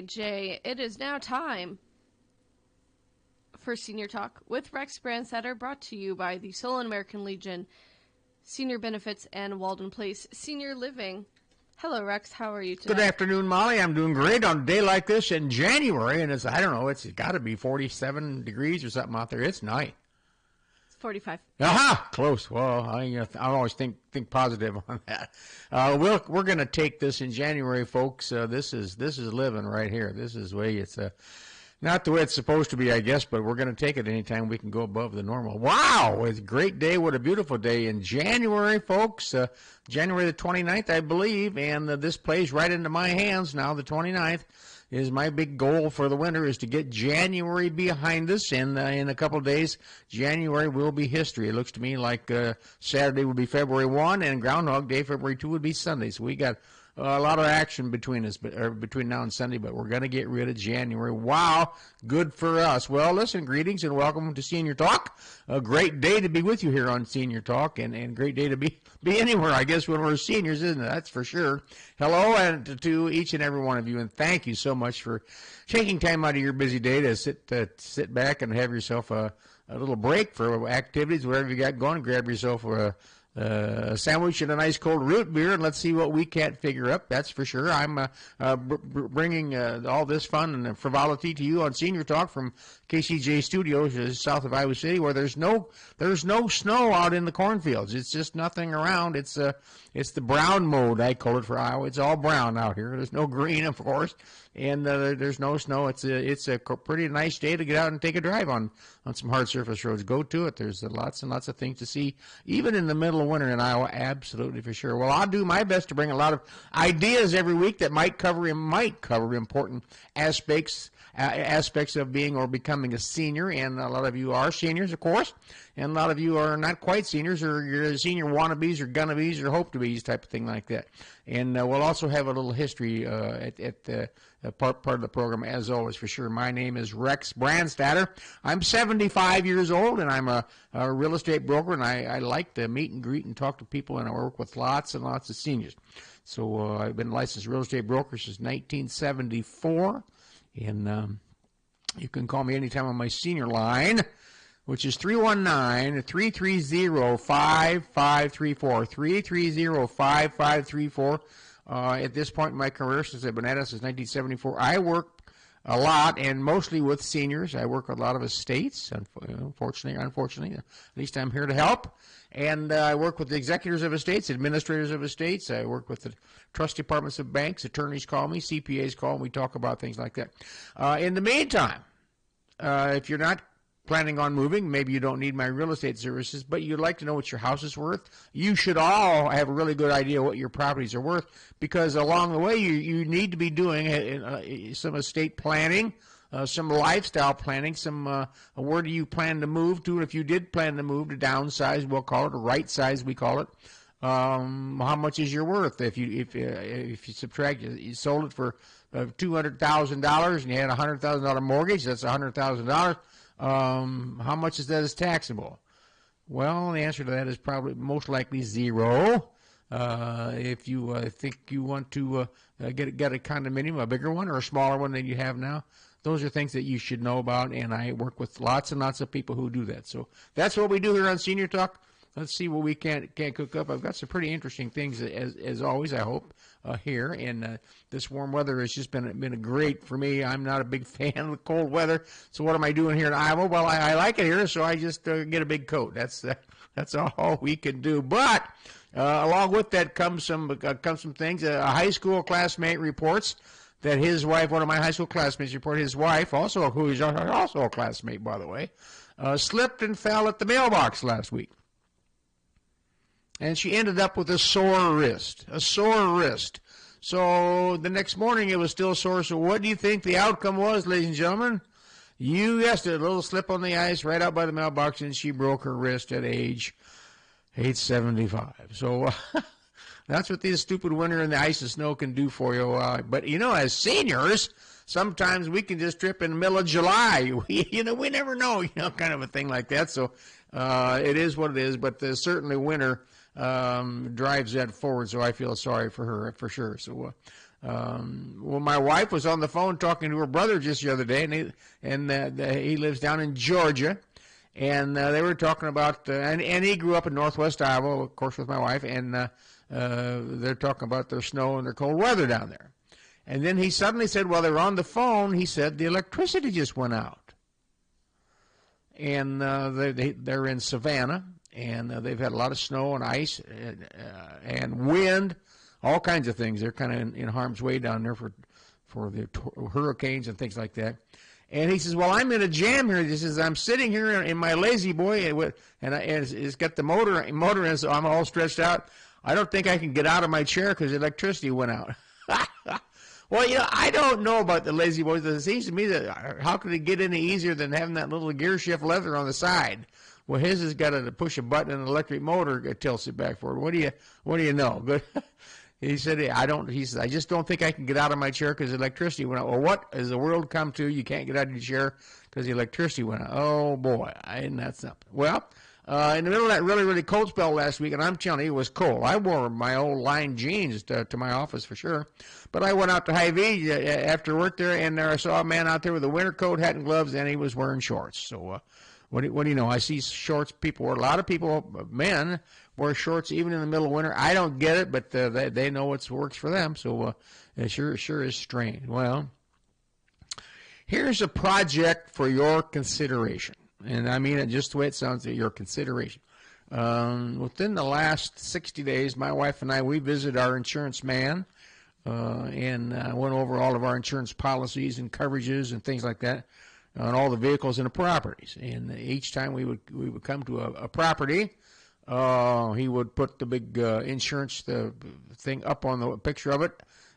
Jay. It is now time for Senior Talk with Rex Brandstatter, brought to you by the Solon American Legion, Senior Benefits, and Walden Place Senior Living. Hello, Rex. How are you today? Good afternoon, Molly. I'm doing great on a day like this in January, and it's, I don't know, it's got to be 47 degrees or something out there. It's nice. 45. Aha, close. Well, I always think positive on that. We're going to take this in January, folks. This is living right here. This is the way it's not the way it's supposed to be, I guess, but we're going to take it anytime we can go above the normal. Wow, it's a great day. What a beautiful day in January, folks. January the 29th, I believe, and this plays right into my hands now. The 29th is my big goal for the winter, is to get January behind us, and in a couple of days, January will be history. It looks to me like Saturday will be February 1, and Groundhog Day, February 2, would be Sunday. So we got a lot of action between now and Sunday, but we're going to get rid of January. Wow, good for us. Well, listen, greetings and welcome to Senior Talk. A great day to be with you here on Senior Talk, and great day to be anywhere, I guess, when we're seniors, isn't it? That's for sure. Hello, and to each and every one of you, and thank you so much for taking time out of your busy day to sit back and have yourself a little break for activities, whatever you got going. Grab yourself a sandwich and a nice cold root beer, and let's see what we can't figure up. That's for sure. I'm bringing all this fun and frivolity to you on Senior Talk from KCJ Studios, south of Iowa City, where there's no snow out in the cornfields. It's just nothing around. It's the brown mode, I call it, for Iowa. It's all brown out here. There's no green, of course, and there's no snow. It's a pretty nice day to get out and take a drive on some hard surface roads. Go to it. There's lots and lots of things to see, even in the middle of winter in Iowa. Absolutely, for sure. Well, I'll do my best to bring a lot of ideas every week that might cover important aspects of being or becoming a senior, and a lot of you are seniors, of course, and a lot of you are not quite seniors, or you're senior wannabes or gonna-bees or hope-to-bees, type of thing like that. And we'll also have a little history at part of the program, as always, for sure. My name is Rex Brandstatter. I'm 75 years old, and I'm a real estate broker, and I like to meet and greet and talk to people, and I work with lots and lots of seniors. So I've been a licensed real estate broker since 1974. And you can call me anytime on my senior line, which is 319-330-5534, 330-5534. At this point in my career, since I've been at it since 1974, I work a lot, and mostly with seniors. I work with a lot of estates, unfortunately. At least I'm here to help. And I work with the executors of estates, administrators of estates. I work with the trust departments of banks. Attorneys call me, CPAs call, and we talk about things like that. In the meantime, if you're not planning on moving, maybe you don't need my real estate services, but you'd like to know what your house is worth, you should all have a really good idea what your properties are worth, because along the way you need to be doing some estate planning, some lifestyle planning, some where do you plan to move to, and if you did plan to move, to downsize, we'll call it, or right size, we call it. How much is your worth? If you subtract, you sold it for $200,000 and you had a $100,000 mortgage, that's $100,000. How much is that as taxable? Well, the answer to that is probably most likely zero. If you think you want to get a condominium, a bigger one or a smaller one than you have now, those are things that you should know about, and I work with lots and lots of people who do that. So that's what we do here on Senior Talk. Let's see what we can't cook up. I've got some pretty interesting things, as always, I hope, here. And this warm weather has just been great for me. I'm not a big fan of the cold weather. So what am I doing here in Iowa? Well, I like it here, so I just get a big coat. That's all we can do. But along with that comes some things. A high school classmate reports that his wife, one of my high school classmates, reported his wife, who is also a classmate, by the way, slipped and fell at the mailbox last week. And she ended up with a sore wrist. So the next morning it was still sore. So what do you think the outcome was, ladies and gentlemen? You guessed it, a little slip on the ice right out by the mailbox, and she broke her wrist at age 875. So that's what this stupid winter and the ice and snow can do for you. But, as seniors, sometimes we can just trip in the middle of July. We never know, kind of a thing like that. So it is what it is. But certainly winter drives that forward, so I feel sorry for her for sure. So Well, my wife was on the phone talking to her brother just the other day, and he lives down in Georgia, and they were talking about, and he grew up in northwest Iowa, of course, with my wife, and they're talking about their snow and their cold weather down there. And then he suddenly said, while they were on the phone, he said the electricity just went out. And they're in Savannah, and they've had a lot of snow and ice and wind, all kinds of things. They're kind of in harm's way down there for the hurricanes and things like that. And he says, well, I'm in a jam here. He says, I'm sitting here in my lazy boy, and it's got the motor in, so I'm all stretched out. I don't think I can get out of my chair because the electricity went out. Well, I don't know about the lazy boys. It seems to me that how could it get any easier than having that little gear shift lever on the side? Well, his has got to push a button and an electric motor tilts it back forward. What do you know? Good. He said, He said, I just don't think I can get out of my chair because the electricity went out. Well, what has the world come to? You can't get out of your chair because the electricity went out. Oh boy, isn't that something? Well. In the middle of that really, really cold spell last week, and I'm telling you, it was cold. I wore my old line jeans to my office for sure. But I went out to Hy-Vee after work there, and there I saw a man out there with a winter coat, hat, and gloves, and he was wearing shorts. So what do you know? I see shorts. A lot of people, men, wear shorts even in the middle of winter. I don't get it, but they know what works for them. So it sure is strange. Well, here's a project for your consideration. And I mean it just the way it sounds, your consideration. Within the last 60 days, my wife and I, we visited our insurance man and went over all of our insurance policies and coverages and things like that on all the vehicles and the properties. And each time we would come to a property, he would put the big insurance thing up on the picture of it,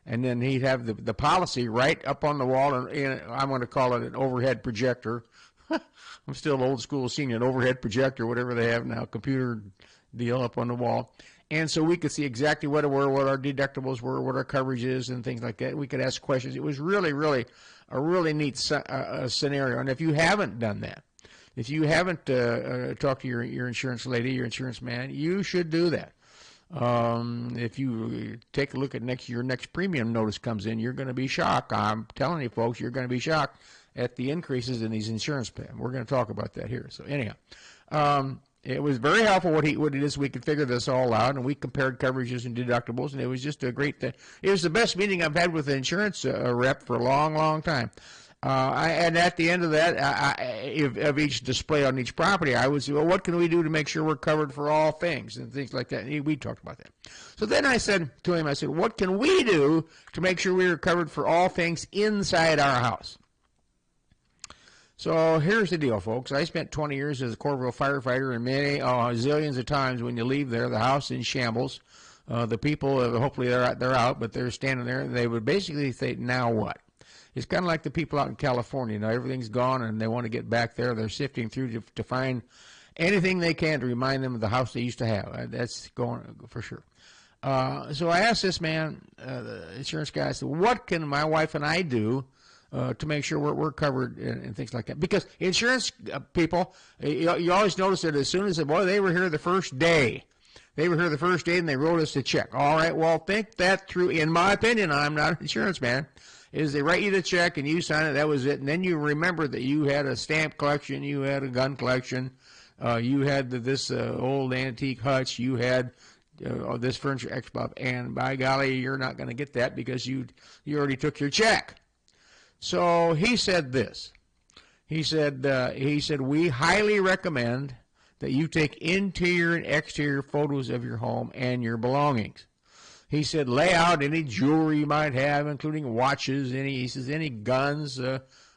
and then he'd have the policy right up on the wall, and I'm going to call it an overhead projector. I'm still old school, seeing an overhead projector, whatever they have now, computer deal up on the wall. And so we could see exactly what it were, what our deductibles were, what our coverage is, and things like that. We could ask questions. It was really, really a really neat scenario. And if you haven't done that, if you haven't talked to your insurance lady, your insurance man, you should do that. If you take a look at your next premium notice comes in, you're going to be shocked. I'm telling you, folks, you're going to be shocked at the increases in these insurance plans. We're going to talk about that here. So anyhow, it was very helpful what it is. We could figure this all out, and we compared coverages and deductibles, and it was just a great thing. It was the best meeting I've had with an insurance rep for a long, long time. And at the end of that, of each display on each property, I would say, well, what can we do to make sure we're covered for all things and things like that? And we talked about that. So then I said to him, what can we do to make sure we're covered for all things inside our house? So here's the deal, folks. I spent 20 years as a Coralville firefighter, and many zillions of times when you leave there, the house in shambles. The people, hopefully they're out, but they're standing there, and they would basically say, now what? It's kind of like the people out in California. Now everything's gone, and they want to get back there. They're sifting through to find anything they can to remind them of the house they used to have. That's going for sure. So I asked this man, the insurance guy, I said, what can my wife and I do to make sure we're covered and things like that? Because insurance people, you always notice that as soon as they were here the first day. They were here the first day, and they wrote us a check. All right, well, think that through. In my opinion, I'm not an insurance man. Is they write you the check, and you sign it, that was it. And then you remember that you had a stamp collection, you had a gun collection, you had this old antique hutch, you had this furniture expop, and by golly, you're not going to get that because you already took your check. So he said this. He said, we highly recommend that you take interior and exterior photos of your home and your belongings. He said, lay out any jewelry you might have, including watches, any guns,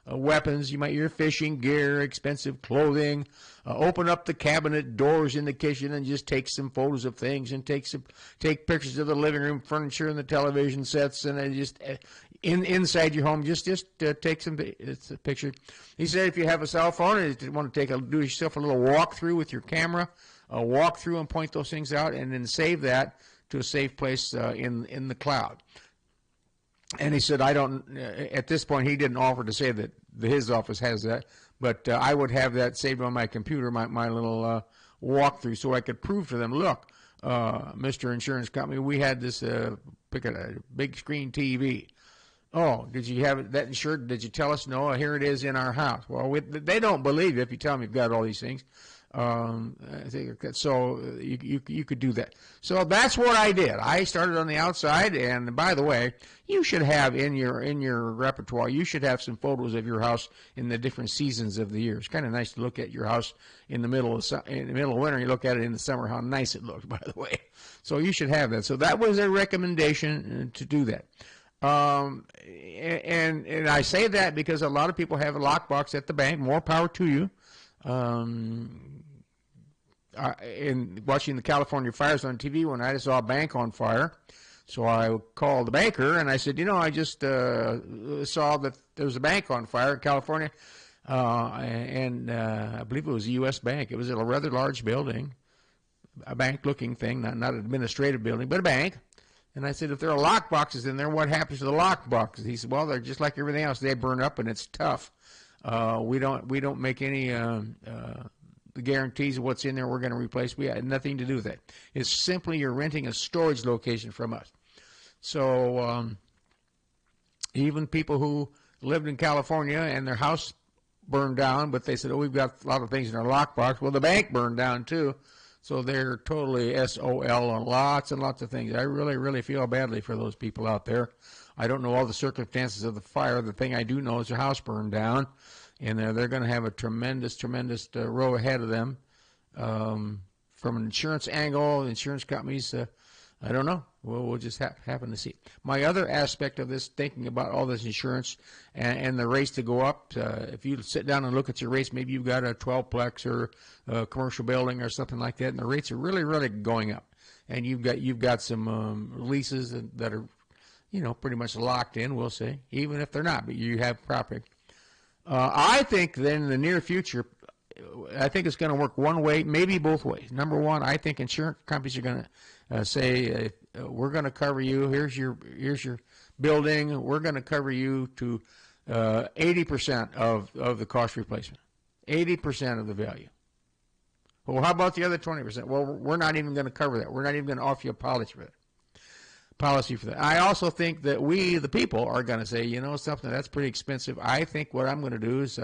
weapons, your fishing gear, expensive clothing. Open up the cabinet doors in the kitchen and just take some photos of things, and take pictures of the living room furniture and the television sets, and then just inside your home, just take some picture. He said, if you have a cell phone and you want to do yourself a little walkthrough with your camera, walk through and point those things out, and then save that to a safe place in the cloud. And he said, at this point, he didn't offer to say that his office has that, but I would have that saved on my computer, my little walkthrough, so I could prove to them, look, Mr. Insurance Company, we had this pick a big screen TV. Oh, did you have that insured? Did you tell us? No, here it is in our house. Well, they don't believe you if you tell them you've got all these things. I think so. You could do that. So that's what I did. I started on the outside, and by the way, you should have in your repertoire. You should have some photos of your house in the different seasons of the year. It's kind of nice to look at your house in the middle of winter. You look at it in the summer, how nice it looks. By the way, so you should have that. So that was a recommendation to do that. And I say that because a lot of people have a lockbox at the bank. More power to you. In watching the California fires on TV one night, I saw a bank on fire. So I called the banker and I said, I just saw that there was a bank on fire in California. And I believe it was a U.S. bank. It was a rather large building, a bank-looking thing, not an administrative building, but a bank. And I said, if there are lock boxes in there, what happens to the lock boxes? He said, well, they're just like everything else. They burn up, and it's tough. We don't make any guarantees of what's in there we're going to replace. We had nothing to do with that. It's simply you're renting a storage location from us. So even people who lived in California and their house burned down, but they said, oh, we've got a lot of things in our lockbox. Well, the bank burned down, too. So they're totally SOL on lots and lots of things. I really, really feel badly for those people out there. I don't know all the circumstances of the fire. The thing I do know is their house burned down, and they're going to have a tremendous, tremendous row ahead of them. From an insurance angle, insurance companies, I don't know. We'll just happen to see. My other aspect of this, thinking about all this insurance and the rates to go up, if you sit down and look at your rates, maybe you've got a 12-plex or a commercial building or something like that, and the rates are really, really going up. And you've got some leases that are, pretty much locked in, we'll say, even if they're not, but you have property. I think then in the near future, I think it's going to work one way, maybe both ways. Number one, I think insurance companies are going to say, we're going to cover you. Here's your building. We're going to cover you to 80% of the cost replacement, 80% of the value. Well, how about the other 20%? Well, we're not even going to cover that. We're not even going to offer you a policy for that. I also think that we, the people, are going to say, something that's pretty expensive. I think what I'm going to do is,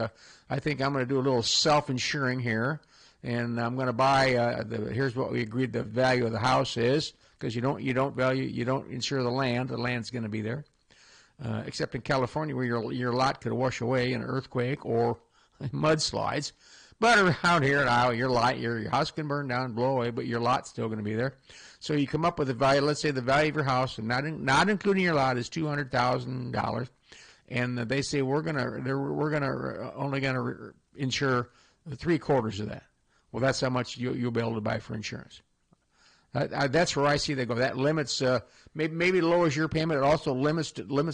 I think I'm going to do a little self-insuring here, and I'm going to buy. Here's what we agreed the value of the house is, because you don't insure the land. The land's going to be there, except in California where your lot could wash away in an earthquake or mudslides. But around here now, your house can burn down, blow away, but your lot's still going to be there. So you come up with a value. Let's say the value of your house, and not including your lot, is $200,000, and they say we're only gonna insure 3/4 of that. Well, that's how much you'll be able to buy for insurance. That's where I see they go. That limits, maybe lowers your payment. It also limits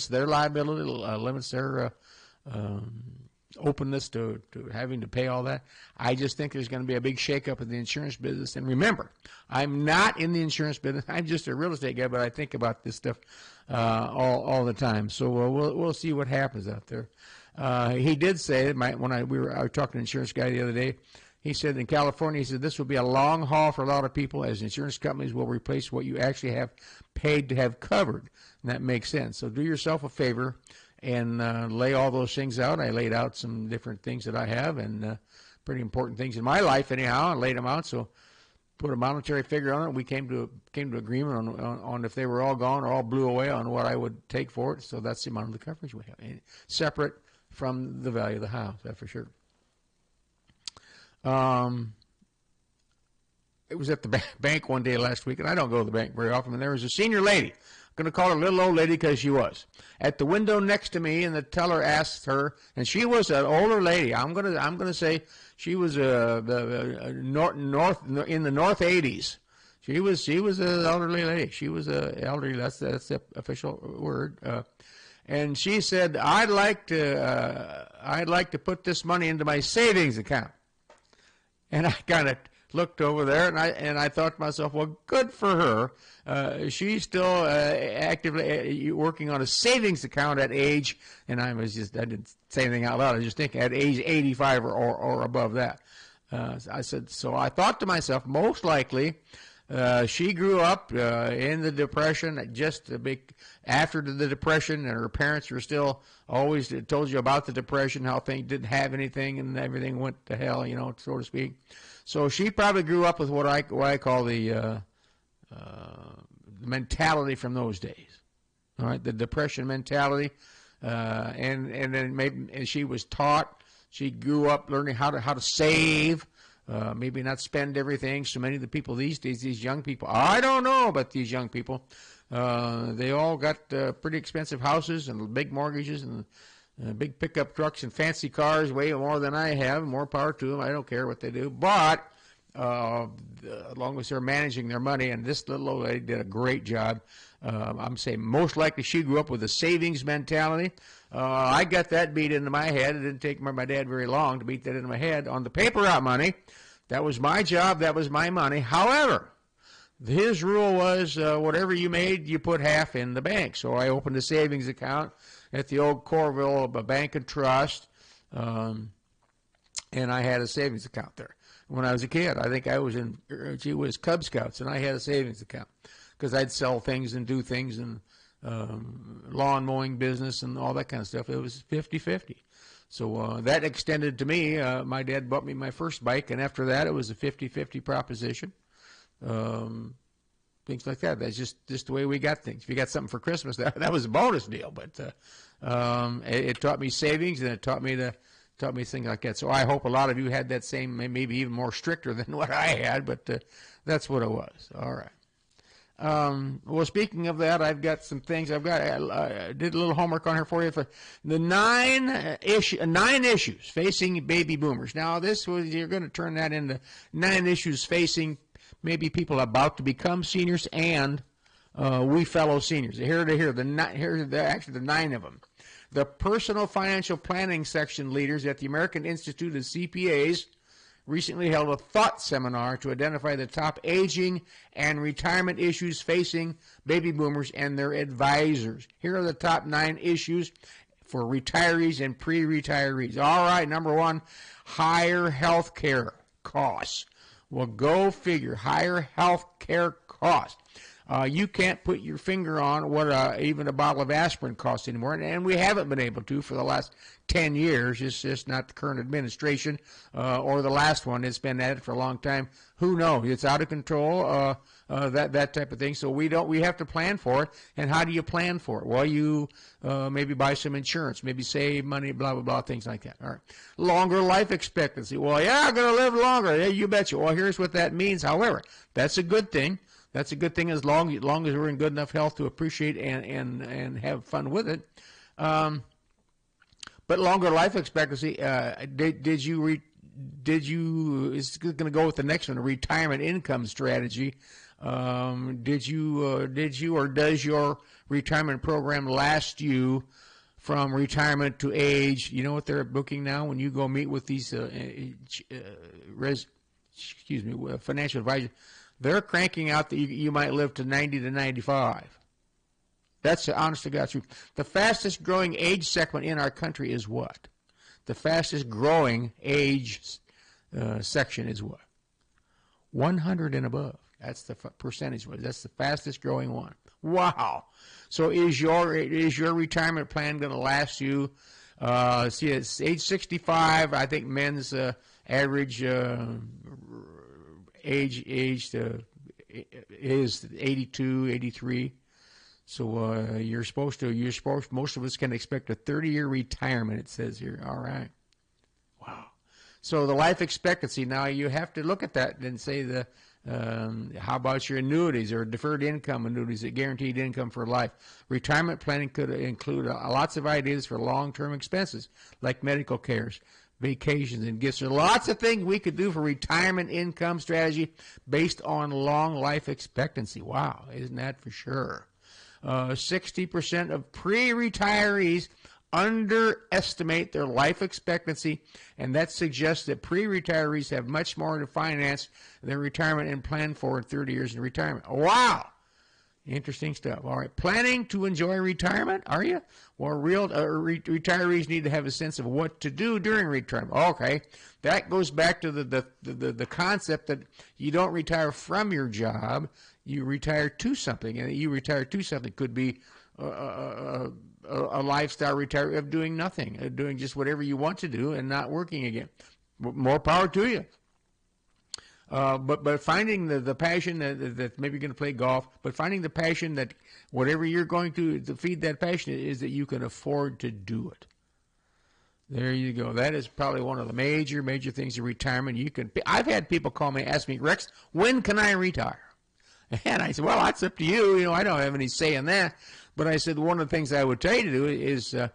their liability, limits their openness to having to pay all that. I just think there's going to be a big shakeup in the insurance business. And remember, I'm not in the insurance business. I'm just a real estate guy, but I think about this stuff all the time. So we'll see what happens out there. He did say, I was talking to an insurance guy the other day. He said in California, he said this will be a long haul for a lot of people, as insurance companies will replace what you actually have paid to have covered. And that makes sense. So do yourself a favor and lay all those things out. I laid out some different things that I have, and pretty important things in my life anyhow. I laid them out, so put a monetary figure on it. We came to agreement on if they were all gone or all blew away on what I would take for it. So that's the amount of the coverage we have, separate from the value of the house, that's for sure. It was at the bank one day last week, and I don't go to the bank very often, and there was a senior lady. I'm going to call her a little old lady because she was at the window next to me, and the teller asked her, and she was an older lady. I'm going to say she was north in the north 80s. She was an elderly lady. She was elderly. That's the official word. And she said, I'd like to put this money into my savings account. And I kind of looked over there, and I thought to myself, well, good for her. She's still actively working on a savings account at age, and I didn't say anything out loud. I was just thinking at age 85 or above that. I said, so I thought to myself, most likely She grew up in the Depression, just a big after the Depression, and her parents were still always told you about the Depression, how things didn't have anything and everything went to hell, so to speak. So she probably grew up with what I call the mentality from those days. All right, the Depression mentality, and then and she was taught. She grew up learning how to save. Maybe not spend everything. So many of the people these days, these young people, I don't know about these young people. They all got pretty expensive houses and big mortgages and big pickup trucks and fancy cars, way more than I have. More power to them. I don't care what they do. But as long as they're managing their money, and this little old lady did a great job. I'm saying most likely she grew up with a savings mentality. I got that beat into my head. It didn't take my dad very long to beat that into my head. On the paper route money, that was my job. That was my money. However, his rule was whatever you made, you put half in the bank. So I opened a savings account at the old Corville Bank and Trust, and I had a savings account there. When I was a kid, I think I was in, Cub Scouts, and I had a savings account because I'd sell things and do things and lawn mowing business and all that kind of stuff. It was 50-50. So that extended to me. My dad bought me my first bike, and after that, it was a 50-50 proposition. Things like that. That's just the way we got things. If you got something for Christmas, that was a bonus deal. But it taught me savings, and it taught me things like that. So I hope a lot of you had that same, maybe even more stricter than what I had, but that's what it was. All right. Well, speaking of that, I've got some things. I did a little homework on here for you for the nine issues facing baby boomers. Now, you're going to turn that into 9 issues facing maybe people about to become seniors and we fellow seniors. Here are actually the 9 of them. The personal financial planning section leaders at the American Institute of CPAs recently held a thought seminar to identify the top aging and retirement issues facing baby boomers and their advisors. Here are the top 9 issues for retirees and pre-retirees. All right, number 1, higher health care costs. Well, go figure, higher health care costs. You can't put your finger on what even a bottle of aspirin costs anymore, and we haven't been able to for the last 10 years. It's just not the current administration or the last one. It's been at it for a long time. Who knows? It's out of control, that type of thing. So we have to plan for it. And how do you plan for it? Well, you maybe buy some insurance, maybe save money, blah, blah, blah, things like that. All right. Longer life expectancy. Well, yeah, I'm going to live longer. Yeah, you betcha. Well, here's what that means. However, that's a good thing. That's a good thing as long as we're in good enough health to appreciate and have fun with it. But longer life expectancy. Did you? It's going to go with the next one. A retirement income strategy. Did you or does your retirement program last you from retirement to age? You know what they're booking now when you go meet with these financial advisors. They're cranking out that you might live to 90 to 95. That's the honest to God truth. The fastest growing age segment in our country is what? The fastest growing age section is what? 100 and above. That's the percentage. That's the fastest growing one. Wow. So is your retirement plan going to last you? See, it's age 65. I think men's average age is 82, 83. So most of us can expect a 30-year retirement, it says here. All right. Wow. So the life expectancy, now you have to look at that and say how about your annuities or deferred income annuities, that guaranteed income for life. Retirement planning could include lots of ideas for long-term expenses like medical cares, vacations, and gifts. There are lots of things we could do for retirement income strategy based on long life expectancy. Wow, isn't that for sure? 60% of pre-retirees underestimate their life expectancy, and that suggests that pre-retirees have much more to finance their retirement and plan for in 30 years in retirement. Wow! Interesting stuff. All right. Planning to enjoy retirement, are you? Well, retirees need to have a sense of what to do during retirement. Okay. That goes back to the concept that you don't retire from your job, you retire to something. And you retire to something could be a lifestyle retirement of doing nothing, doing just whatever you want to do and not working again. More power to you. But finding the passion that maybe you're going to play golf, but finding the passion that whatever you're going to feed that passion is that you can afford to do it. There you go. That is probably one of the major things in retirement. I've had people call me, ask me, Rex, when can I retire? And I said, well, that's up to you. You know, I don't have any say in that. But I said one of the things I would tell you to do is at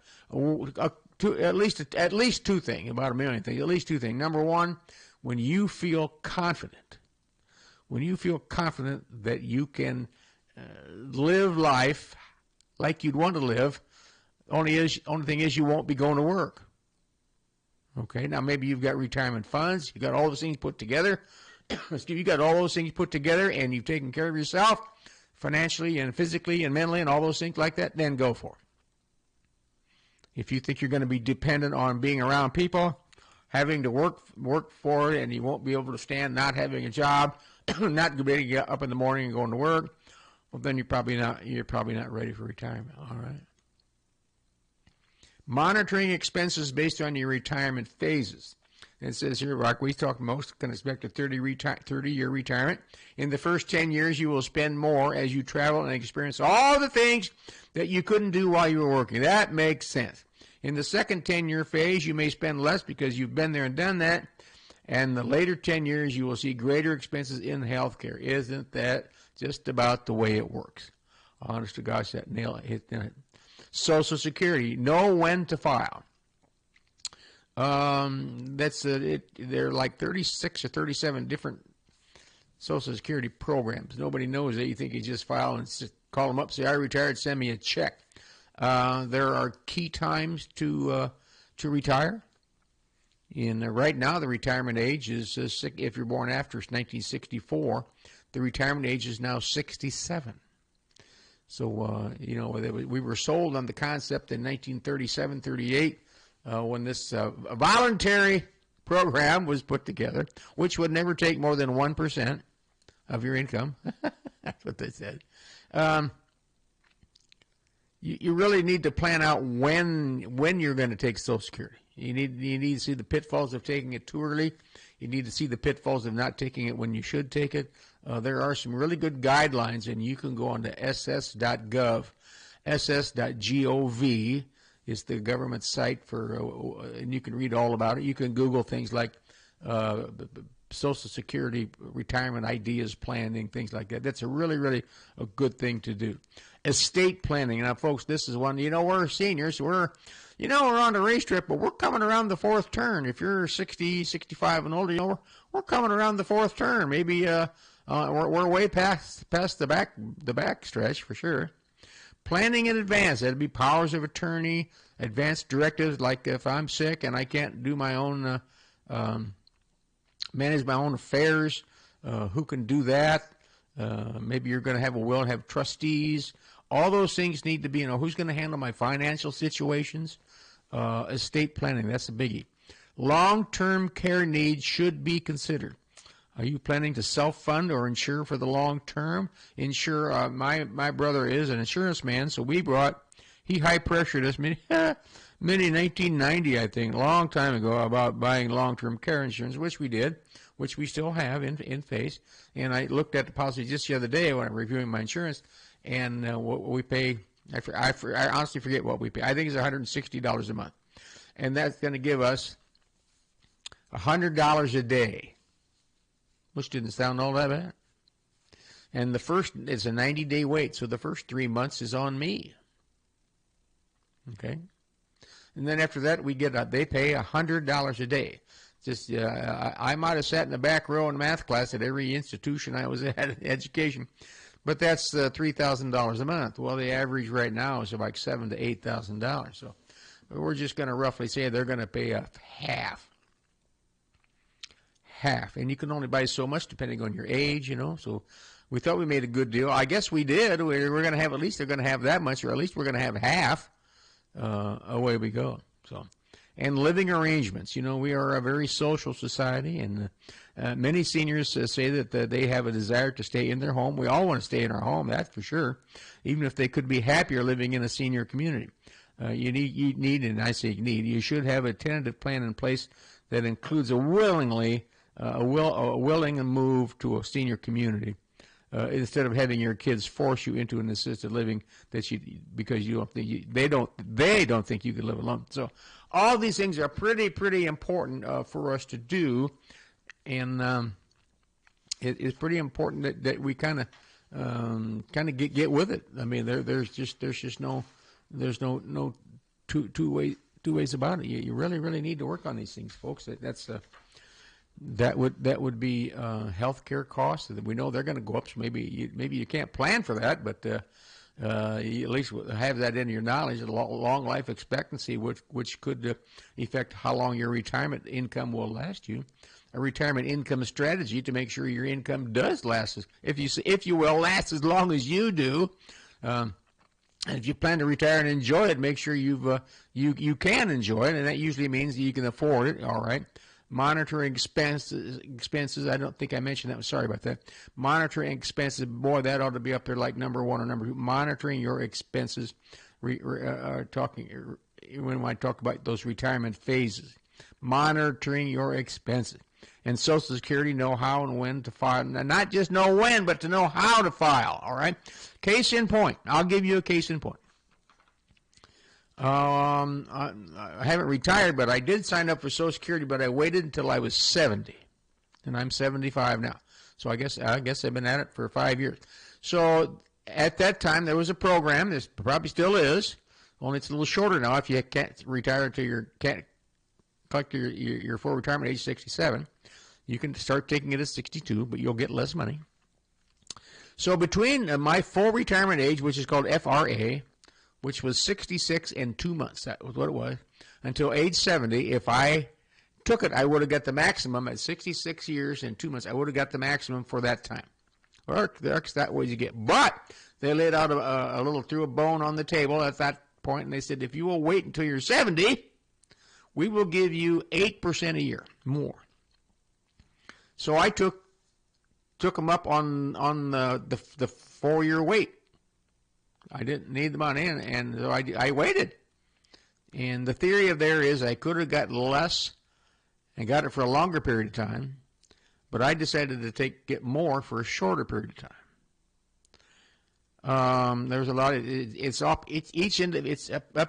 least two things, about a million things, at least two things. Number one, when you feel confident that you can live life like you'd want to live, only thing is you won't be going to work. Okay, now maybe you've got retirement funds, you got all those things put together. You got all those things put together, and you've taken care of yourself financially and physically and mentally and all those things like that. Then go for it. If you think you're going to be dependent on being around people, having to work for it, and you won't be able to stand not having a job, not being able to get up in the morning and going to work, well, then you're probably not ready for retirement. All right. Monitoring expenses based on your retirement phases. It says here, Rock, we talk most can expect a 30-year retirement. In the first 10 years, you will spend more as you travel and experience all the things that you couldn't do while you were working. That makes sense. In the second 10-year phase, you may spend less because you've been there and done that. And the later 10 years, you will see greater expenses in healthcare. Isn't that just about the way it works? Honest to gosh, that nail hit it. Social Security, know when to file. There are like 36 or 37 different Social Security programs. Nobody knows that. You think you just file and call them up, say, I retired, send me a check. There are key times to retire. Right now, the retirement age is, if you're born after 1964, the retirement age is now 67. So, we were sold on the concept in 1937, 38, when this voluntary program was put together, which would never take more than 1% of your income. That's what they said. You really need to plan out when you're going to take Social Security. You need to see the pitfalls of taking it too early. You need to see the pitfalls of not taking it when you should take it. There are some really good guidelines, and you can go on to ss.gov. ss.gov is the government site and you can read all about it. You can Google things like Social Security retirement ideas planning, things like that. That's a really a good thing to do. Estate planning. Now, folks, this is one, we're seniors. We're on the race trip, but we're coming around the fourth turn. If you're 60, 65 and older, we're coming around the fourth turn. Maybe we're way past the back stretch for sure. Planning in advance. That'd be powers of attorney, advance directives, like if I'm sick and I can't do my own, manage my own affairs, who can do that? Maybe you're going to have a will and have trustees. All those things need to be, who's going to handle my financial situations? Estate planning, that's a biggie. Long-term care needs should be considered. Are you planning to self-fund or insure for the long term? My brother is an insurance man, so he high-pressured us many 1990, I think, a long time ago, about buying long-term care insurance, which we did, which we still have in face. And I looked at the policy just the other day when I'm reviewing my insurance, and what we pay, I honestly forget what we pay. I think it's $160 a month. And that's going to give us $100 a day, which didn't sound all that bad. And it's a 90-day wait, so the first 3 months is on me. Okay? And then after that, they pay $100 a day. Just I might have sat in the back row in math class at every institution I was at in education, but that's $3,000 a month. Well, the average right now is like $7,000 to $8,000. So we're just going to roughly say they're going to pay half, and you can only buy so much depending on your age, So We thought we made a good deal. I guess we did. We're going to have, at least they're going to have that much, or at least we're going to have half. Away we go. So, and living arrangements. You know, we are a very social society, and many seniors say that they have a desire to stay in their home. We all want to stay in our home, that's for sure, even if they could be happier living in a senior community. You need, and I say need, you should have a tentative plan in place that includes a willing move to a senior community. Instead of having your kids force you into an assisted living because you don't think they don't think you can live alone. So all these things are pretty important for us to do, and it's pretty important that we kind of get with it. I mean, there's just no two ways about it. You really need to work on these things, folks. That would be healthcare costs. We know they're going to go up, so maybe you can't plan for that, but you at least have that in your knowledge. Long life expectancy, which could affect how long your retirement income will last you. A retirement income strategy to make sure your income does last, if you will, last as long as you do. And if you plan to retire and enjoy it, make sure you can enjoy it, and that usually means you can afford it. All right. Monitoring expenses. I don't think I mentioned that. Sorry about that. Monitoring expenses. Boy, that ought to be up there like number one or number two. Monitoring your expenses. Talking when I talk about those retirement phases. Monitoring your expenses. And Social Security know how and when to file. Not just know when, but to know how to file. All right. Case in point. I'll give you a case in point. I haven't retired, but I did sign up for Social Security, but I waited until I was 70, and I'm 75 now. So I guess I've been at it for 5 years. So at that time, there was a program. There probably still is, only it's a little shorter now. If you can't retire until can't collect your full retirement age 67, you can start taking it at 62, but you'll get less money. So between my full retirement age, which is called FRA, which was 66 and 2 months. That was what it was. Until age 70, if I took it, I would have got the maximum at 66 years and 2 months. I would have got the maximum for that time. Or that way you get. But they laid out a little, threw a bone on the table at that point, and they said, if you will wait until you're 70, we will give you 8% a year more. So I took them up on the 4-year wait. I didn't need the money, and so I waited. And the theory of there is I could have got less and got it for a longer period of time, but I decided to get more for a shorter period of time. There's a lot of it's up to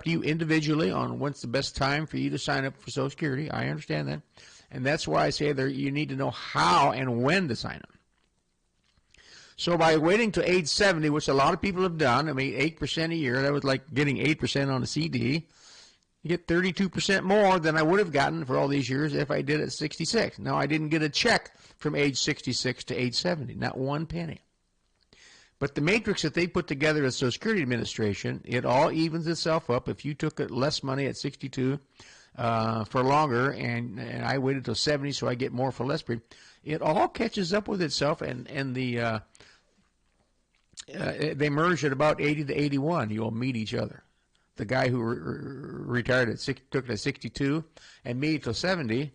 you individually on when's the best time for you to sign up for Social Security. I understand that, and that's why I say you need to know how and when to sign up. So by waiting to age 70, which a lot of people have done, I mean, 8% a year, that was like getting 8% on a CD. You get 32% more than I would have gotten for all these years if I did it at 66. Now, I didn't get a check from age 66 to age 70, not one penny. But the matrix that they put together at Social Security Administration, it all evens itself up. If you took less money at 62 for longer, and I waited till 70 so I get more for less period, it all catches up with itself, and they merge at about 80 to 81. You'll meet each other. The guy who retired took it at 62, and me till 70.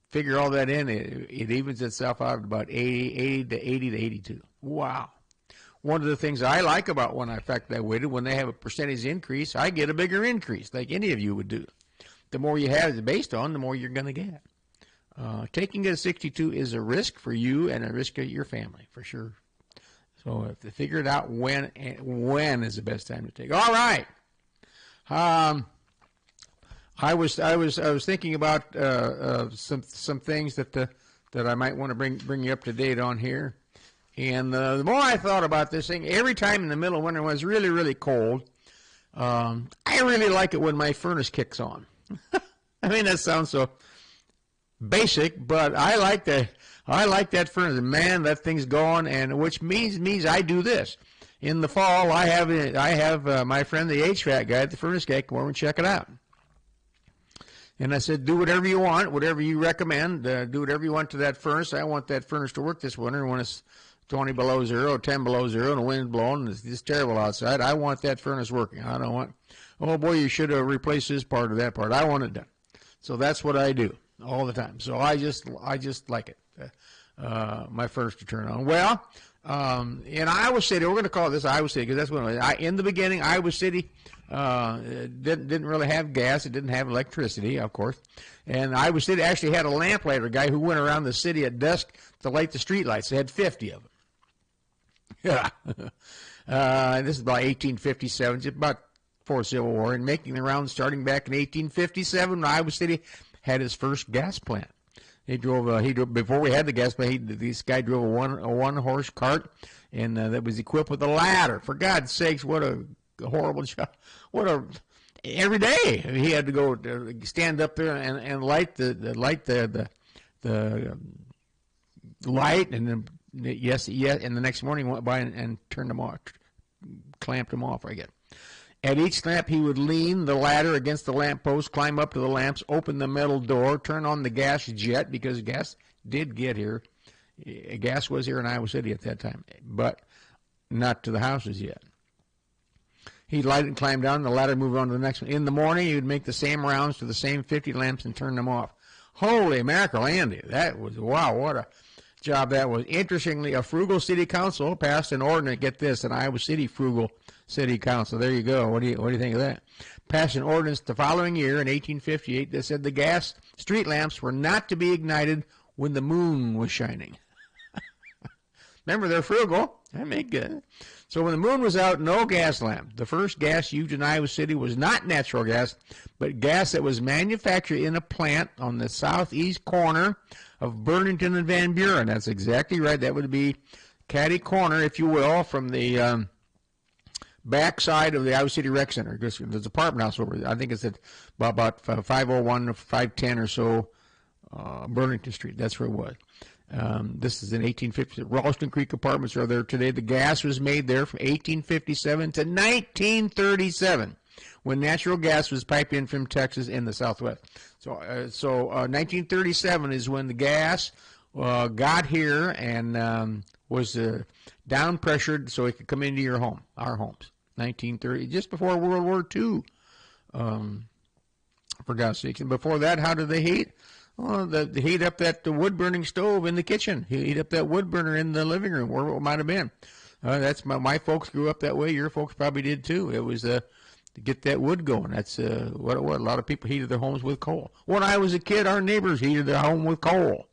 Figure all that in, it evens itself out at about 80 to 82. Wow. One of the things I like about when I waited, when they have a percentage increase, I get a bigger increase, like any of you would do. The more you have it based on, the more you're going to get. Taking it at 62 is a risk for you and a risk of your family, for sure. So if they figure it out when is the best time to take. All right. I was thinking about some things that I might want to bring you up to date on here. And the more I thought about this thing, every time in the middle of winter when it's really, really cold, I really like it when my furnace kicks on. I mean, that sounds so basic, but I like that furnace. Man, that thing's going, and which means I do this. In the fall, I have my friend, the HVAC guy, the furnace guy, come over and check it out. And I said, do whatever you want, whatever you recommend. Do whatever you want to that furnace. I want that furnace to work this winter. When it's 20 below zero, 10 below zero, and the wind's blowing, and it's just terrible outside. I want that furnace working. I don't want, oh boy, you should have replaced this part or that part. I want it done. So that's what I do all the time. So I just like it. My furnace to turn on. Well, in Iowa City, we're going to call this Iowa City because that's what it was. In the beginning, Iowa City didn't really have gas. It didn't have electricity, of course. And Iowa City actually had a lamplighter guy who went around the city at dusk to light the streetlights. They had 50 of them. Yeah. This is about 1857, just about before Civil War, and making the rounds starting back in 1857 when Iowa City had his first gas plant. He drove before we had the gas plant. This guy drove a one horse cart, and that was equipped with a ladder. For God's sakes, what a horrible job! Every day he had to go stand up there and light the light, and then yes, and the next morning went by and turned them off, clamped them off. I guess. At each lamp, he would lean the ladder against the lamppost, climb up to the lamps, open the metal door, turn on the gas jet, because gas did get here. Gas was here in Iowa City at that time, but not to the houses yet. He'd light it and climb down the ladder, move on to the next one. In the morning, he would make the same rounds to the same 50 lamps and turn them off. Holy mackerel, Andy. That was, wow, what a job that was. Interestingly, a frugal city council passed an ordinance, get this, an Iowa City frugal city council. There you go. What do you think of that? Passed an ordinance the following year in 1858 that said the gas street lamps were not to be ignited when the moon was shining. Remember, they're frugal. That make good. So when the moon was out, no gas lamp. The first gas used in Iowa City was not natural gas, but gas that was manufactured in a plant on the southeast corner of Burlington and Van Buren. That's exactly right. That would be catty corner, if you will, from the backside of the Iowa City Rec Center. There's apartment house over there. I think it's at about 501 or 510 or so Burlington Street. That's where it was. This is in 1850. Ralston Creek Apartments are there today. The gas was made there from 1857 to 1937, when natural gas was piped in from Texas in the Southwest. So 1937 is when the gas got here and was down pressured so it could come into your home, our homes. 1930, just before World War II. For God's sakes. And before that, how did they heat? Well, they heat up that wood-burning stove in the kitchen. Heat up that wood burner in the living room, where it might have been. That's my folks grew up that way. Your folks probably did too. It was to get that wood going. That's what it was. A lot of people heated their homes with coal. When I was a kid, our neighbors heated their home with coal.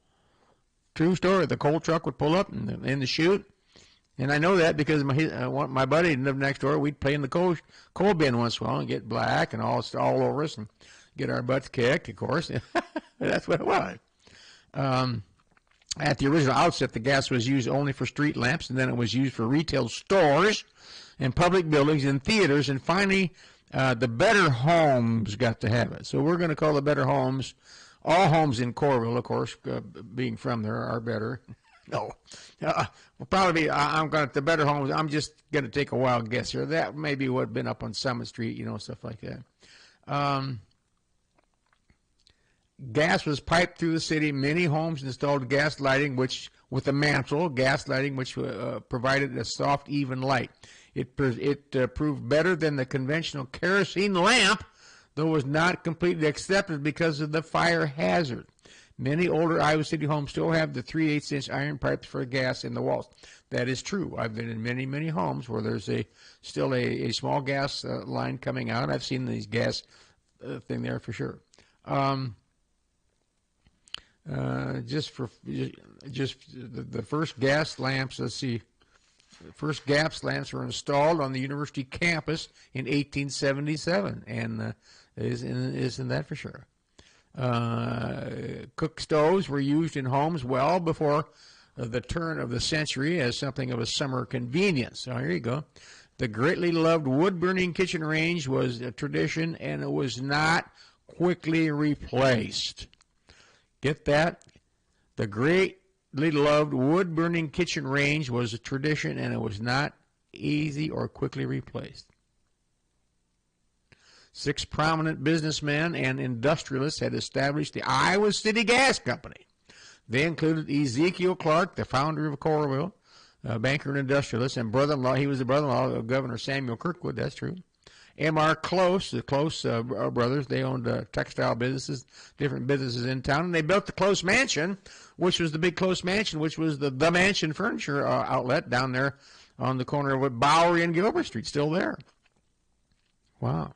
True story. The coal truck would pull up in the chute. And I know that because my buddy lived next door. We'd play in the coal bin once in a while and get black and all over us and get our butts kicked, of course. That's what it was. At the original outset, the gas was used only for street lamps, and then it was used for retail stores and public buildings and theaters, and finally the Better Homes got to have it. So we're going to call the Better Homes, all homes in Coralville, of course, being from there, are better. No. Will probably be, I'm going to, the Better Homes, I'm just going to take a wild guess here. That may be what had been up on Summit Street, stuff like that. Gas was piped through the city. Many homes installed gas lighting, which with a mantle, gas lighting, which provided a soft, even light. It proved better than the conventional kerosene lamp, though was not completely accepted because of the fire hazard. Many older Iowa City homes still have the 3/8-inch iron pipes for gas in the walls. That is true. I've been in many, many homes where there's still a small gas line coming out. I've seen these gas thing there for sure. Just the first gas lamps. Let's see. The first gas lamps were installed on the university campus in 1877, and isn't that for sure? Cook stoves were used in homes well before the turn of the century as something of a summer convenience. So here you go. The greatly loved wood-burning kitchen range was a tradition, and it was not quickly replaced. Get that? The greatly loved wood-burning kitchen range was a tradition, and it was not easy or quickly replaced. 6 prominent businessmen and industrialists had established the Iowa City Gas Company. They included Ezekiel Clark, the founder of Coralville, banker and industrialist, and brother-in-law. He was the brother-in-law of Governor Samuel Kirkwood. That's true. M.R. Close, the Close brothers, they owned textile businesses, different businesses in town, and they built the Close Mansion, which was the big Close Mansion, which was the Mansion furniture outlet down there on the corner of Bowery and Gilbert Street, still there. Wow.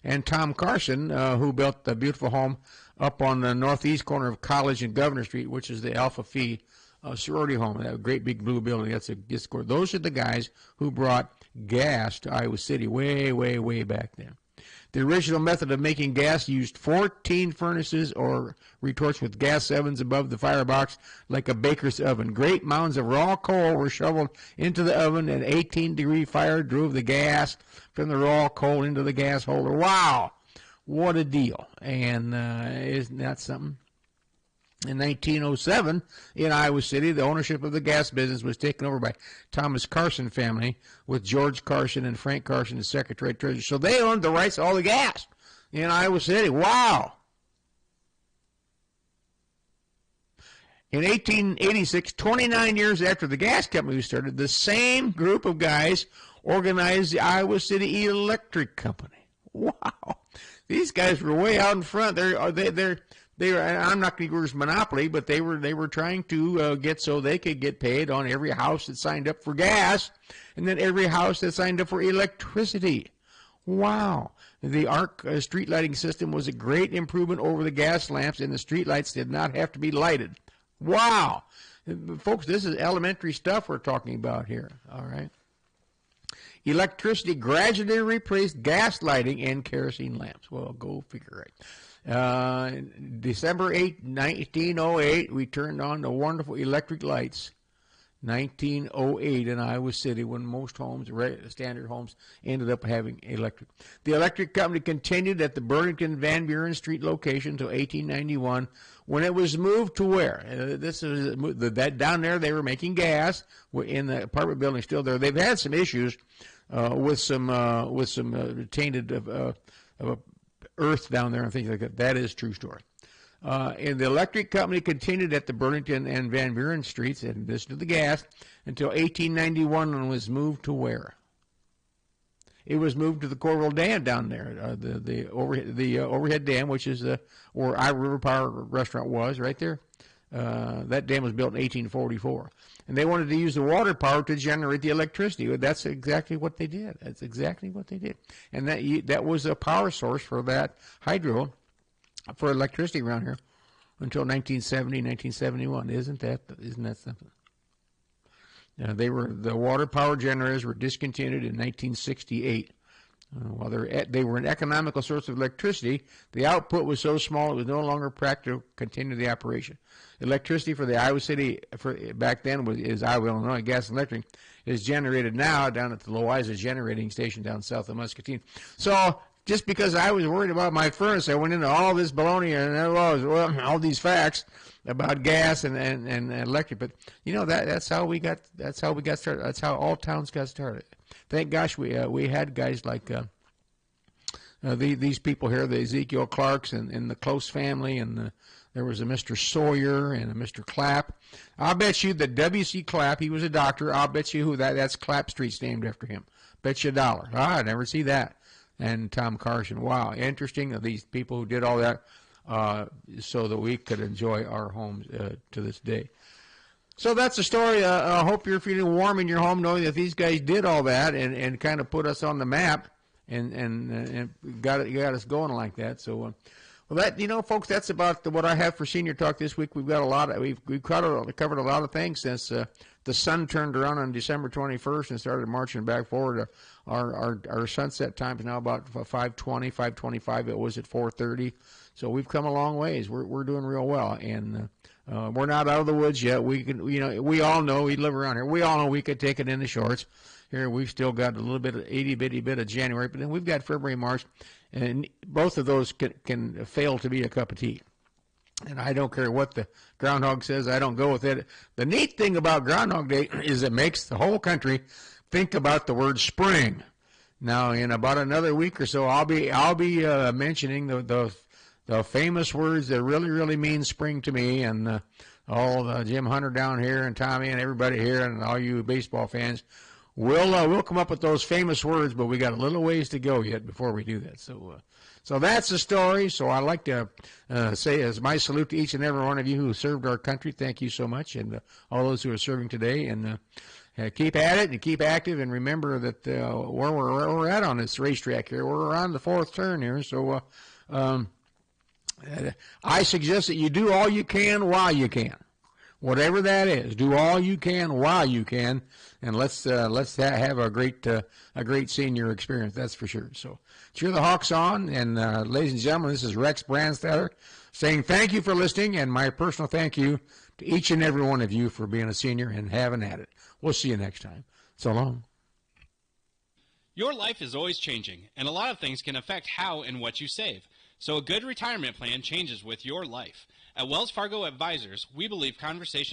And Tom Carson, who built the beautiful home up on the northeast corner of College and Governor Street, which is the Alpha Phi sorority home, that great big blue building. Those are the guys who brought gas to Iowa City way, way, way back then. The original method of making gas used 14 furnaces or retorts with gas ovens above the firebox like a baker's oven. Great mounds of raw coal were shoveled into the oven, and 18-degree fire drove the gas from the raw coal into the gas holder. Wow, what a deal. And isn't that something? In 1907, in Iowa City, the ownership of the gas business was taken over by Thomas Carson family, with George Carson and Frank Carson as Secretary of Treasury. So they owned the rights to all the gas in Iowa City. Wow. In 1886, 29 years after the gas company was started, the same group of guys organized the Iowa City Electric Company. Wow. These guys were way out in front. They were, I'm not going to use monopoly, but they were trying to get so they could get paid on every house that signed up for gas, and then every house that signed up for electricity. Wow. The arc street lighting system was a great improvement over the gas lamps, and the street lights did not have to be lighted. Wow. Folks, this is elementary stuff we're talking about here, all right? Electricity gradually replaced gas lighting and kerosene lamps. Well, go figure, right? December 8, 1908, we turned on the wonderful electric lights. 1908 in Iowa City, when most homes, standard homes, ended up having electric. The electric company continued at the Burlington Van Buren Street location until 1891, when it was moved to where? This is that down there. They were making gas in the apartment building. Still there. They've had some issues with some tainted earth down there and things like that. That is a true story. And the electric company continued at the Burlington and Van Buren Streets, in addition to the gas, until 1891, and was moved to where? It was moved to the Corville Dam down there, the overhead dam, which is where Iowa River Power Restaurant was, right there. That dam was built in 1844. And they wanted to use the water power to generate the electricity. That's exactly what they did. That's exactly what they did. And that was a power source for that hydro, for electricity around here, until 1970, 1971. Isn't that something? The water power generators were discontinued in 1968. While they were an economical source of electricity, the output was so small it was no longer practical to continue the operation. Electricity for the Iowa City, back then, is Iowa, Illinois Gas and Electric, is generated now down at the Loiza generating station down south of Muscatine. So just because I was worried about my furnace, I went into all this baloney and all these facts about gas and electric. But you know that's how we got started. That's how all towns got started. Thank gosh we had guys like these people here, the Ezekiel Clarks and the Close family, and there was a Mr. Sawyer and a Mr. Clapp. I'll bet you that W.C. Clapp, he was a doctor. I'll bet you that's Clapp Street's named after him. Bet you $1. I never see that. And Tom Carson. Wow, interesting. These people who did all that so that we could enjoy our homes to this day. So that's the story. I hope you're feeling warm in your home knowing that these guys did all that and kind of put us on the map and got us going like that. So, well, that folks, that's about what I have for Senior Talk this week. We've got a lot. We've covered a lot of things since the sun turned around on December 21st and started marching back forward. Our sunset time is now about 5:20, 5:25. It was at 4:30. So we've come a long ways. We're doing real well, and we're not out of the woods yet. We can, we all know, we live around here. We all know we could take it in the shorts. Here we've still got a little bit of itty-bitty bit of January, but then we've got February, March, and both of those can fail to be a cup of tea. And I don't care what the groundhog says. I don't go with it. The neat thing about Groundhog Day is it makes the whole country think about the word spring. Now, in about another week or so, I'll be mentioning the famous words that really, really mean spring to me, and all Jim Hunter down here and Tommy and everybody here and all you baseball fans. We'll come up with those famous words, but we got a little ways to go yet before we do that. So that's the story. So I'd like to say as my salute to each and every one of you who served our country. Thank you so much, and all those who are serving today. And keep at it and keep active. And remember that where we're at on this racetrack here, we're around the fourth turn here. So I suggest that you do all you can while you can. Whatever that is, do all you can while you can, and let's have a great senior experience. That's for sure. So cheer the Hawks on, and ladies and gentlemen, this is Rex Brandstatter saying thank you for listening, and my personal thank you to each and every one of you for being a senior and having at it. We'll see you next time. So long. Your life is always changing, and a lot of things can affect how and what you save. So a good retirement plan changes with your life. At Wells Fargo Advisors, we believe conversations